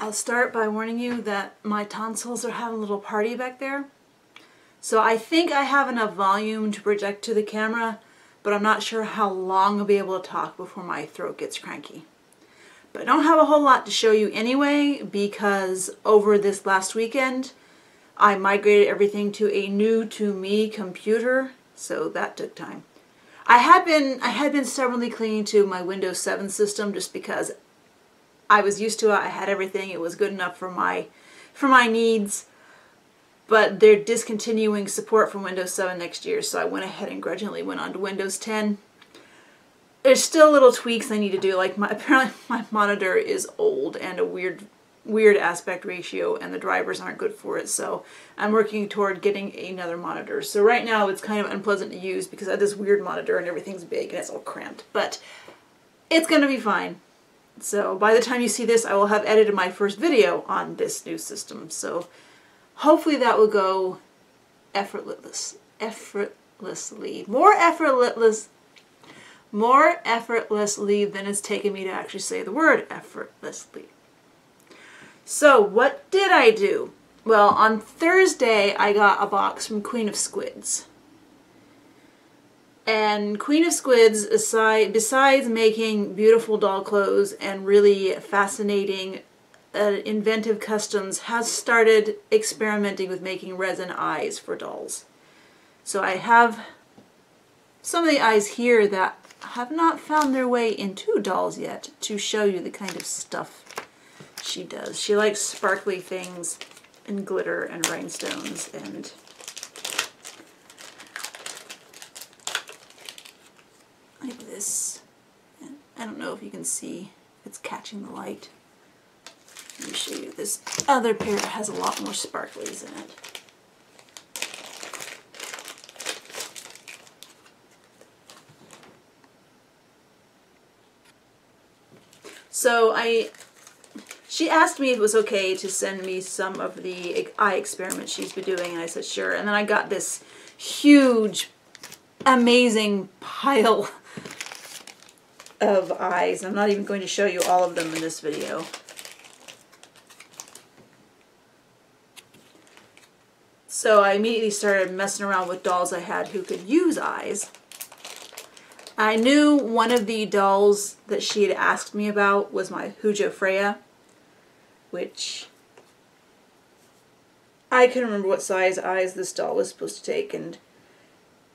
I'll start by warning you that my tonsils are having a little party back there. So I think I have enough volume to project to the camera, but I'm not sure how long I'll be able to talk before my throat gets cranky. But I don't have a whole lot to show you anyway, because over this last weekend, I migrated everything to a new to me computer, so that took time. I had been stubbornly clinging to my Windows 7 system just because I was used to it. I had everything. It was good enough for my needs. But they're discontinuing support from Windows 7 next year, so I went ahead and grudgingly went on to Windows 10. There's still little tweaks I need to do, like apparently my monitor is old and a weird aspect ratio, and the drivers aren't good for it, so I'm working toward getting another monitor. So right now it's kind of unpleasant to use because I have this weird monitor and everything's big and it's all cramped, but it's gonna be fine. So by the time you see this, I will have edited my first video on this new system, so hopefully that will go effortlessly. More effortlessly than it's taken me to actually say the word effortlessly. So what did I do? Well, on Thursday I got a box from QueenOfSquids. And QueenOfSquids, besides making beautiful doll clothes and really fascinating inventive customs, has started experimenting with making resin eyes for dolls. So I have some of the eyes here that have not found their way into dolls yet to show you the kind of stuff she does. She likes sparkly things and glitter and rhinestones and like this. And I don't know if you can see if it's catching the light. Let me show you. This other pair has a lot more sparklies in it. So she asked me if it was okay to send me some of the eye experiments she's been doing, and I said sure. And then I got this huge, amazing pile of eyes. I'm not even going to show you all of them in this video. So I immediately started messing around with dolls I had who could use eyes. I knew one of the dolls that she had asked me about was my Hujo Freya, which I couldn't remember what size eyes this doll was supposed to take, and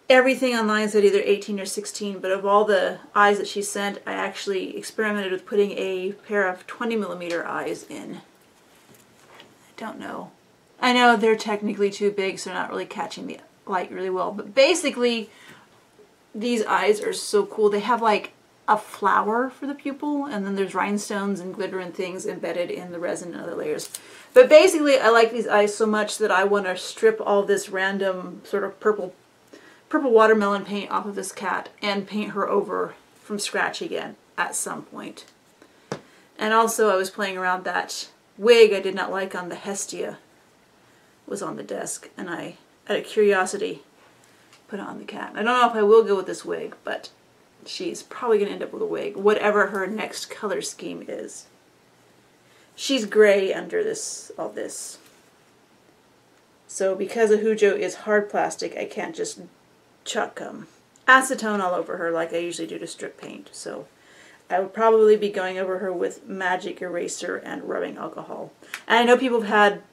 everything online said either 18 or 16, but of all the eyes that she sent, I actually experimented with putting a pair of 20mm eyes in. I don't know. I know they're technically too big, so they're not really catching the light really well, but basically these eyes are so cool. They have like a flower for the pupil, and then there's rhinestones and glitter and things embedded in the resin and other layers. But basically I like these eyes so much that I want to strip all this random sort of purple watermelon paint off of this cat and paint her over from scratch again at some point. And also I was playing around that wig I did not like on the Hestia was on the desk, and I, out of curiosity, put it on the cat. I don't know if I will go with this wig, but she's probably going to end up with a wig, whatever her next color scheme is. She's gray under all this. So because a Hujo is hard plastic, I can't just chuck acetone all over her like I usually do to strip paint. So I would probably be going over her with magic eraser and rubbing alcohol. And I know people have had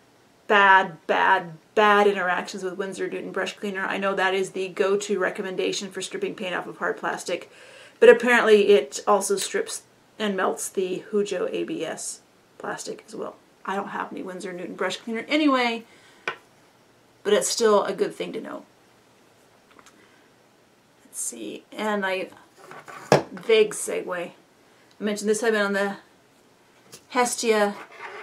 bad interactions with Winsor Newton brush cleaner. I know that is the go-to recommendation for stripping paint off of hard plastic, but apparently it also strips and melts the Hujo ABS plastic as well. I don't have any Winsor Newton brush cleaner anyway, but it's still a good thing to know. Let's see, and vague segue. I mentioned this had been on the Hestia,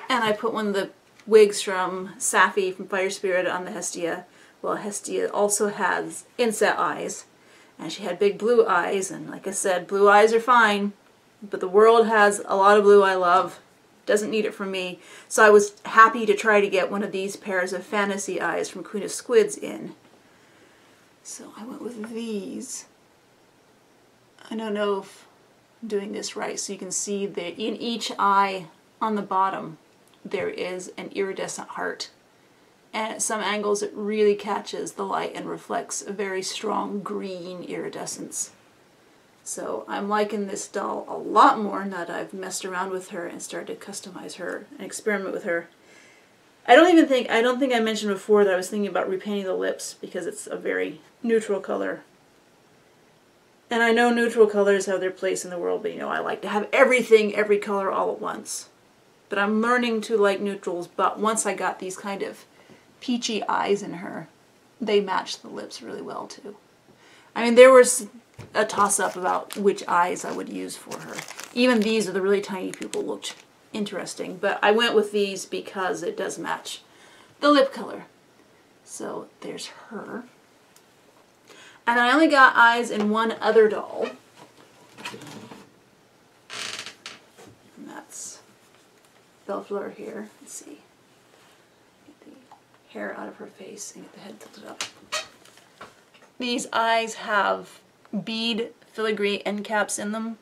and I put one of the wigs from Safi from Fire Spirit on the Hestia. Well, Hestia also has inset eyes, and she had big blue eyes, and like I said, blue eyes are fine, but the world has a lot of blue I love. Doesn't need it from me. So I was happy to try to get one of these pairs of fantasy eyes from QueenOfSquids in. So I went with these. I don't know if I'm doing this right, so you can see that in each eye on the bottom there is an iridescent heart. And at some angles it really catches the light and reflects a very strong green iridescence. So I'm liking this doll a lot more now that I've messed around with her and started to customize her and experiment with her. I don't think I mentioned before that I was thinking about repainting the lips because it's a very neutral color. And I know neutral colors have their place in the world, but you know, I like to have everything, every color all at once. But I'm learning to like neutrals, but once I got these kind of peachy eyes in her, they match the lips really well too. I mean, there was a toss-up about which eyes I would use for her. Even these are the really tiny pupil looked interesting, but I went with these because it does match the lip color. So there's her. And I only got eyes in one other doll. And that's Bellefleur here. Let's see. Hair out of her face and get the head tilted up. These eyes have bead filigree end caps in them,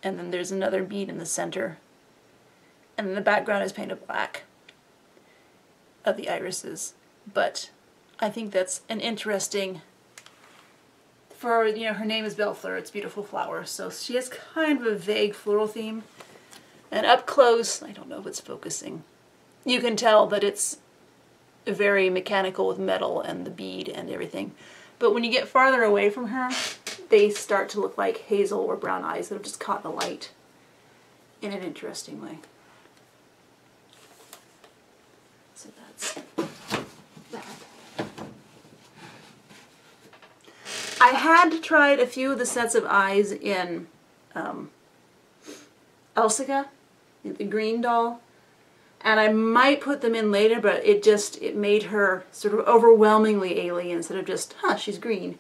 and then there's another bead in the center, and then the background is painted black of the irises. But I think that's an interesting, for, you know, her name is Bellefleur, it's beautiful flower, so she has kind of a vague floral theme. And up close, I don't know if it's focusing, you can tell that it's very mechanical with metal and the bead and everything. But when you get farther away from her, they start to look like hazel or brown eyes that have just caught the light in an interesting way. So that's that. I had tried a few of the sets of eyes in Elsica, the green doll. And I might put them in later, but it made her sort of overwhelmingly alien instead of just, huh, she's green.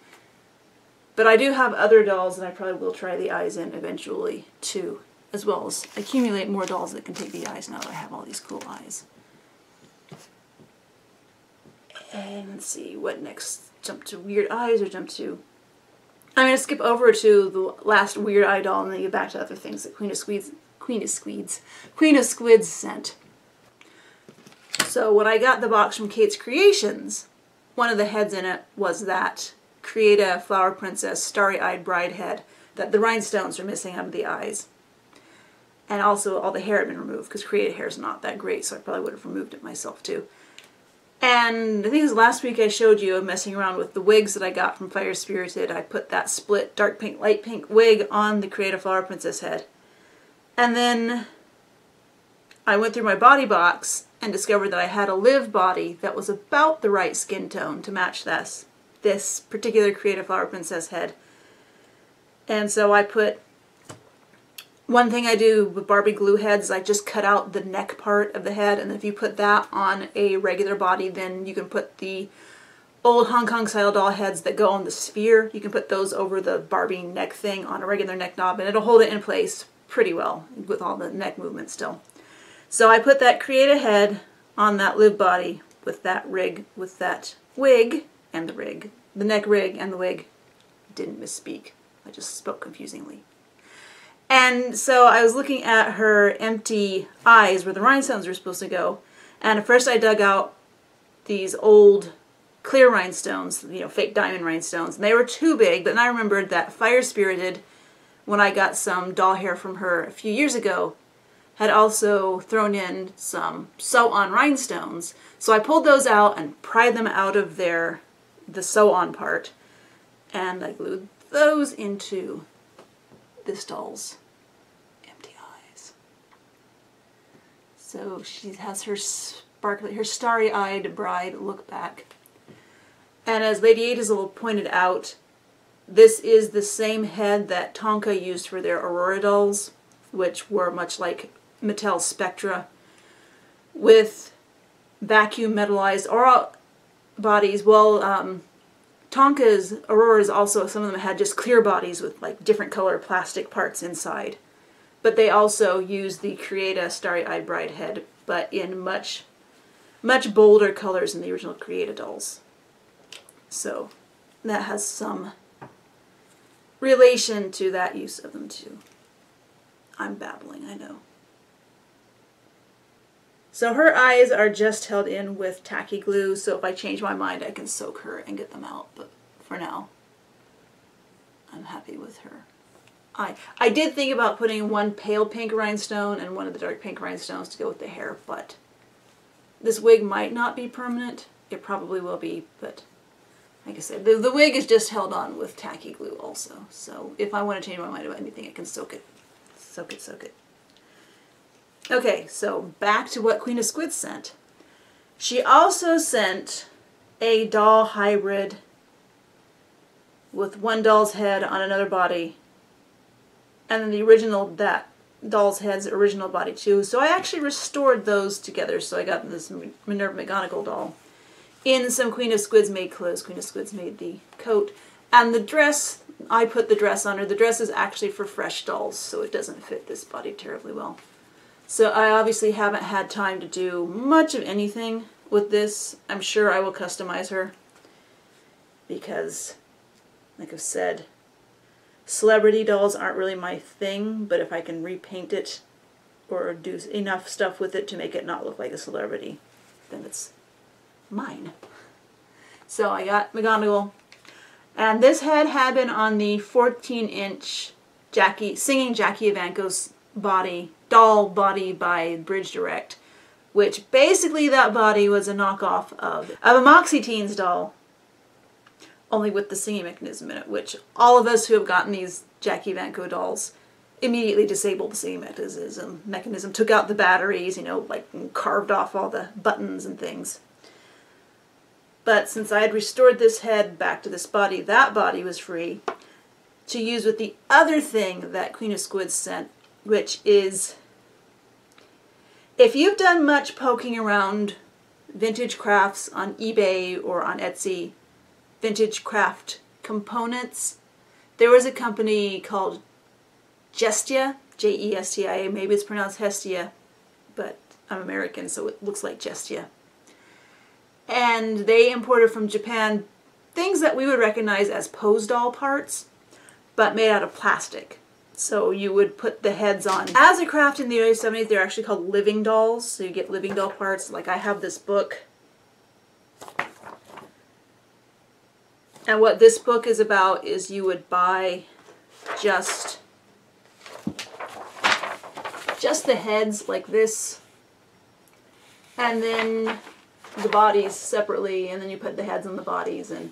But I do have other dolls that I probably will try the eyes in eventually too, as well as accumulate more dolls that can take the eyes now that I have all these cool eyes. And let's see, what next? Jump to weird eyes or jump to... I'm going to skip over to the last weird eye doll and then get back to other things that QueenOfSquids sent. So when I got the box from Kate's Creations, one of the heads in it was that Create a Flower Princess Starry-Eyed Bride head that the rhinestones are missing out of the eyes. And also all the hair had been removed because Create hair is not that great, so I probably would have removed it myself too. And I think it was last week I showed you messing around with the wigs that I got from Fire Spirited. I put that split dark pink, light pink wig on the Create a Flower Princess head. And then I went through my body box and discovered that I had a live body that was about the right skin tone to match this particular Create a Flower Princess head. And so I put, one thing I do with Barbie glue heads, I just cut out the neck part of the head, and if you put that on a regular body, then you can put the old Hong Kong style doll heads that go on the sphere, you can put those over the Barbie neck thing on a regular neck knob, and it'll hold it in place pretty well with all the neck movement still. So I put that Create a head on that live body with that rig, with that wig and the rig. The neck rig and the wig. Didn't misspeak. I just spoke confusingly. And so I was looking at her empty eyes where the rhinestones were supposed to go. And at first I dug out these old clear rhinestones, you know, fake diamond rhinestones. And they were too big, but then I remembered that Fire Spirited, when I got some doll hair from her a few years ago, had also thrown in some sew-on rhinestones. So I pulled those out and pried them out of the sew-on part, and I glued those into this doll's empty eyes. So she has her sparkly, her starry-eyed bride look back. And as Lady Adezel pointed out, this is the same head that Tonka used for their Aurora dolls, which were much like Mattel's Spectra, with vacuum metallized Aurora bodies. Well, Tonka's Auroras also, some of them had just clear bodies with like different color plastic parts inside. But they also used the Create a Starry-Eyed Bride head, but in much bolder colors than the original Create dolls. So that has some relation to that use of them too. I'm babbling, I know. So So her eyes are just held in with tacky glue, so if I change my mind I can soak her and get them out, but for now I'm happy with her. I did think about putting one pale pink rhinestone and one of the dark pink rhinestones to go with the hair, but this wig might not be permanent. It probably will be, but like I said, the wig is just held on with tacky glue also, so if I want to change my mind about anything I can soak it. Soak it, soak it. Okay, so back to what Queen of Squids sent. She also sent a doll hybrid with one doll's head on another body, and then the original, that doll's head's original body too. So I actually restored those together, so I got this Minerva McGonagall doll in some Queen of Squids made clothes. Queen of Squids made the coat, and the dress, I put the dress on her. The dress is actually for fresh dolls, so it doesn't fit this body terribly well. So I obviously haven't had time to do much of anything with this. I'm sure I will customize her because, like I've said, celebrity dolls aren't really my thing, but if I can repaint it or do enough stuff with it to make it not look like a celebrity, then it's mine. So I got McGonagall, and this head had been on the 14-inch Singing Jackie Evancho's body, doll body by Bridge Direct, which basically that body was a knockoff of a Moxie Teens doll, only with the singing mechanism in it, which all of us who have gotten these Jackie Evancho dolls immediately disabled the singing mechanism, took out the batteries, you know, like carved off all the buttons and things. But since I had restored this head back to this body, that body was free to use with the other thing that Queen of Squids sent, which is, if you've done much poking around vintage crafts on eBay or on Etsy, vintage craft components, there was a company called Gestia, J-E-S-T-I-A, maybe it's pronounced Hestia, but I'm American so it looks like Gestia. And they imported from Japan things that we would recognize as pose doll parts, but made out of plastic. So you would put the heads on. As a craft in the early 70s, they're actually called living dolls. So you get living doll parts. Like I have this book. And what this book is about is you would buy just the heads like this. And then the bodies separately. And then you put the heads on the bodies. And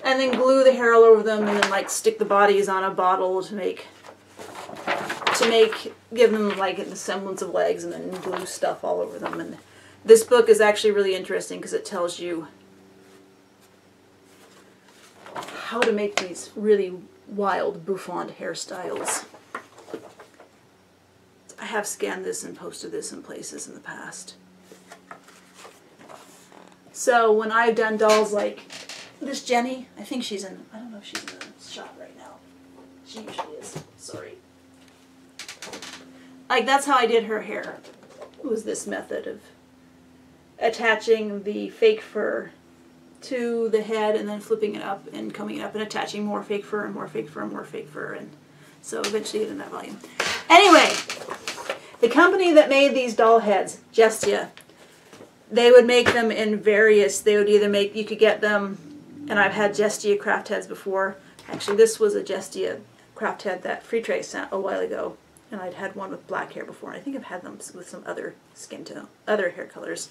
then glue the hair all over them. And then like stick the bodies on a bottle to give them like the semblance of legs, and then glue stuff all over them. And this book is actually really interesting because it tells you how to make these really wild bouffant hairstyles. I have scanned this and posted this in places in the past. So when I've done dolls like this Jenny, I think she's in, I don't know if she's in the shop right now. She usually is. Sorry. Like that's how I did her hair. It was this method of attaching the fake fur to the head and then flipping it up and combing it up and attaching more fake fur and more fake fur and more fake fur, and so eventually in that volume. Anyway, the company that made these doll heads, Gestia, they would make them in various, they would either make, you could get them, and I've had Gestia craft heads before. Actually this was a Gestia craft head that Free Tray sent a while ago. And I'd had one with black hair before. And I think I've had them with some other skin tone, other hair colors.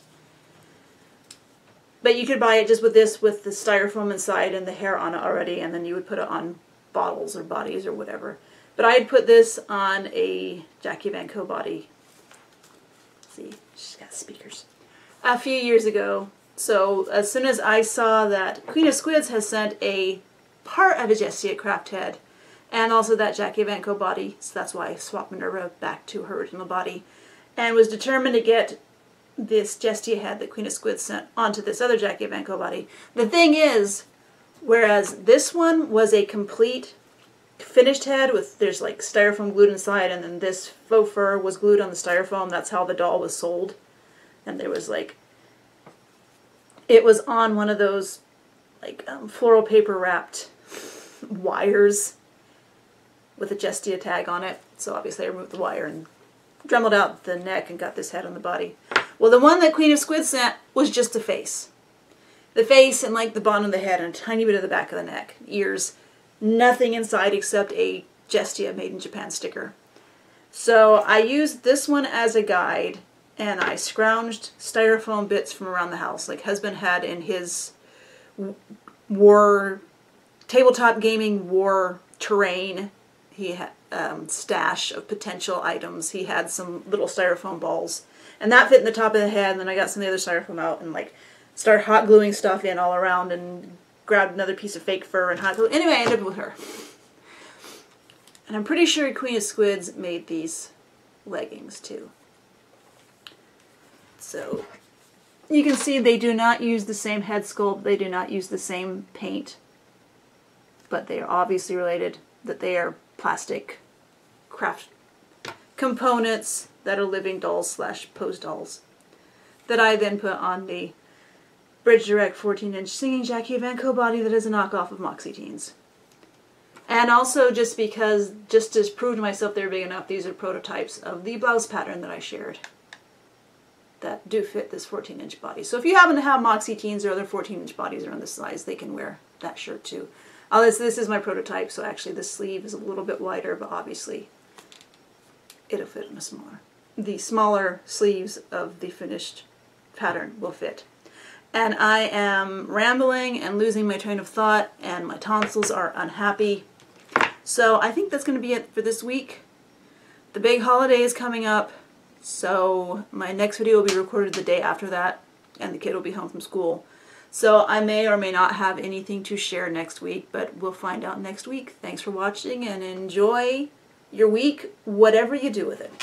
But you could buy it just with this, with the styrofoam inside and the hair on it already, and then you would put it on bottles or bodies or whatever. But I had put this on a Jackie Evancho body. See, she's got speakers. A few years ago. So as soon as I saw that Queen of Squids has sent a part of a Gestia craft head, and also that Jackie Evancho body, so that's why I swapped Minerva back to her original body, and was determined to get this Gestia head that Queen of Squids sent onto this other Jackie Evancho body. The thing is, whereas this one was a complete finished head with, there's like styrofoam glued inside, and then this faux fur was glued on the styrofoam, that's how the doll was sold. And there was like, it was on one of those like floral paper wrapped wires with a Gestia tag on it. So obviously I removed the wire and dremeled out the neck and got this head on the body. Well, the one that Queen of Squids sent was just the face. The face and like the bottom of the head and a tiny bit of the back of the neck, ears, nothing inside except a Gestia Made in Japan sticker. So I used this one as a guide, and I scrounged styrofoam bits from around the house, like husband had in his tabletop gaming war terrain. He had stash of potential items. He had some little styrofoam balls, and that fit in the top of the head. And then I got some of the other styrofoam out and like started hot gluing stuff in all around, and grabbed another piece of fake fur and hot glue. Anyway, I ended up with her. And I'm pretty sure Queen of Squids made these leggings too. So you can see they do not use the same head sculpt, they do not use the same paint, but they are obviously related, that they are plastic craft components that are living dolls / pose dolls that I then put on the Bridge Direct 14-inch Singing Jackie Evanco body that is a knockoff of Moxie Teens. And also just because, just to prove to myself they're big enough, these are prototypes of the blouse pattern that I shared that do fit this 14-inch body. So if you happen to have Moxie Teens or other 14-inch bodies around this size, they can wear that shirt too. This is my prototype, so actually the sleeve is a little bit wider, but obviously it'll fit in a smaller. The smaller sleeves of the finished pattern will fit. And I am rambling and losing my train of thought, and my tonsils are unhappy. So I think that's going to be it for this week. The big holiday is coming up, so my next video will be recorded the day after that, and the kid will be home from school. So I may or may not have anything to share next week, but we'll find out next week. Thanks for watching, and enjoy your week, whatever you do with it.